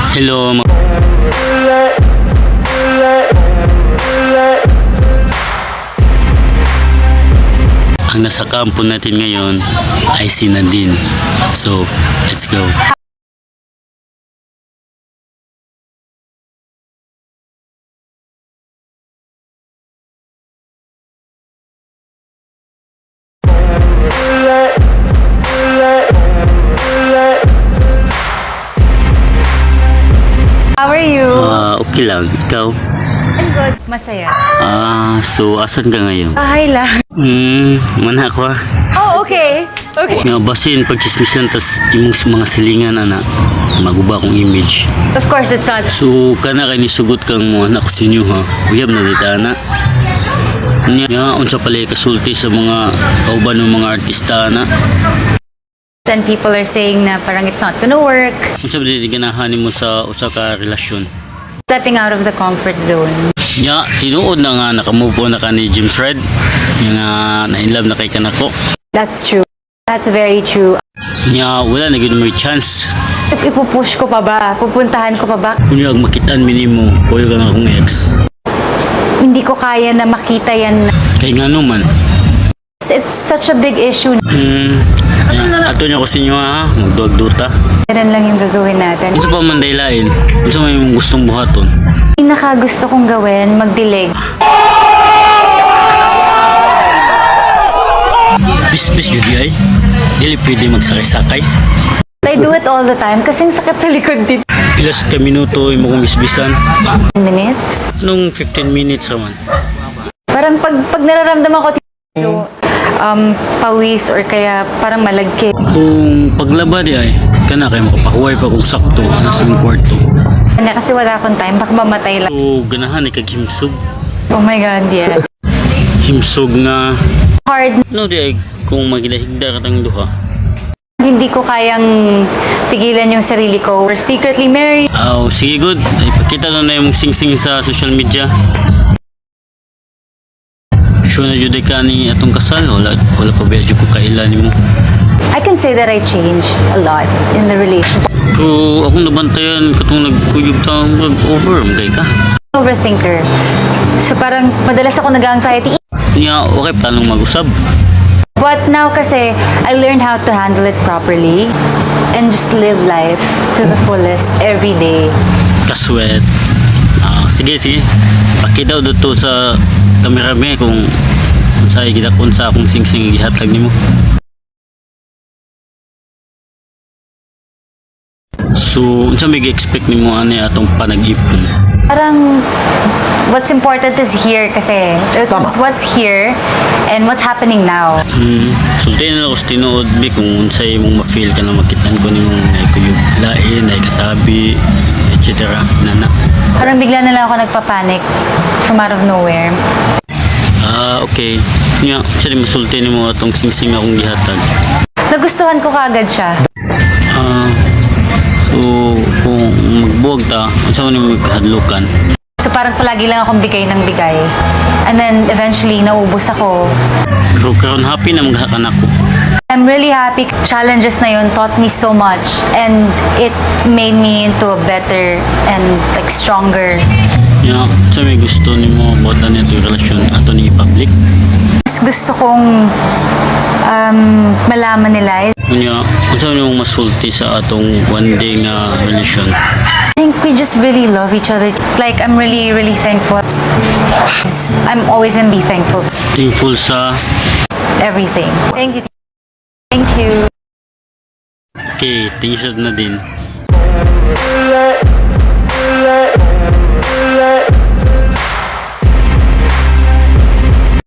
Hello ang nasa kampo natin ngayon ay si Nadine. So, let's go. How are you? Okay lang. Ikaw? I'm good. Masaya. So asan ka ngayon? Bahay lang. Mana ko Oh, okay. Okay. nga basin pagchismisan tas imong mga silingan ana maguba akong image. Of course, it's not. So kana kay nisugot kang mo anak sinyo ha. Uyab na ditana. Nya unsa pala kasulti sa mga kauban ng mga artista na. And people are saying na parang it's not gonna work. Unsa ba di ganahan nimo sa usa ka relasyon? Stepping out of the comfort zone. Nya tinuod na nga nakamove on na ka ni James Red. Nga na-inlove na kay kanako. That's true. That's very true. Nya wala na gyud may chance. Ipupush ko pa ba? Pupuntahan ko pa ba? Kunyag makitaan minimo kuyo ka nga akong ex. Hindi ko kaya na makita yan. Kay nga naman. It's such a big issue. Ato niya ko sa inyo ha, magduwag-duta. Ganun lang yung gagawin natin. Unsa pa man daylain? Unsa may mong gustong buhaton? Pinaka gusto kong gawin, magdilig. Bis-bis yun ay. Dili pwede magsakay-sakay. I do it all the time kasi ang sakit sa likod dito. Ilas ka minuto imo kong bisbisan. 10 minutes. Anong 15 minutes raman? Parang pag nararamdaman ko pawis or kaya parang malagkit. Kung paglaba di ay, kana kay makapahuway pa kung sakto nasa imong kwarto. Kanya kasi wala akong time, baka mamatay lang. So ganahan ay kaghimsog. Oh my God, yeah. Himsog nga. Hard. No di ay kung magidahigda ka tang duha. Hindi ko kayang pigilan yung sarili ko. We're secretly married. Sige good. Ipakita na yung sing-sing sa social media. Sure na jud ka ni atong kasal wala pa biya ko kailan nimo. I can say that I changed a lot in the relationship. Pero akong nabantayan katong nagkuyog ta over kay ka. Overthinker. So parang madalas ako nag-anxiety. Nya okay planong mag-usab. But now kasi I learned how to handle it properly and just live life to the fullest every day. Kaswet. Sige. Pakita daw dito sa kamera me kung unsa gidakon sa akong sing-sing gihatag nimo. So, unsa may gi-expect nimo ani atong panag-ipon? Parang what's important is here kasi it's what's here and what's happening now. Sultin na ako sa tinuod bi kung unsay mong ma-feel ka na makitaan ko nimong kuyog lain, ay katabi, etc. Nana. Parang bigla na lang ako nagpapanik from out of nowhere. Okay. Nga, siya din masulti mo atong sing-sing akong gihatag. Nagustuhan ko kaagad siya. So, kung magbuwag ta, unsa man yung magkahadlukan? So parang palagi lang akong bigay ng bigay. And then eventually naubos ako. Pero karon happy na maghakan ako. I'm really happy. Challenges na yun taught me so much and it made me into a better and like stronger. Nga, sa may gusto ni mo about na ito yung relasyon ato ni public? Mas gusto kong malaman nila. Nga, unsa man yung masulti sa atong one day nga relasyon? I think we just really love each other. Like, I'm really, really thankful. I'm always gonna be thankful for Thankful sa... everything. Thank you. Thank you. Okay, thank you sa na din.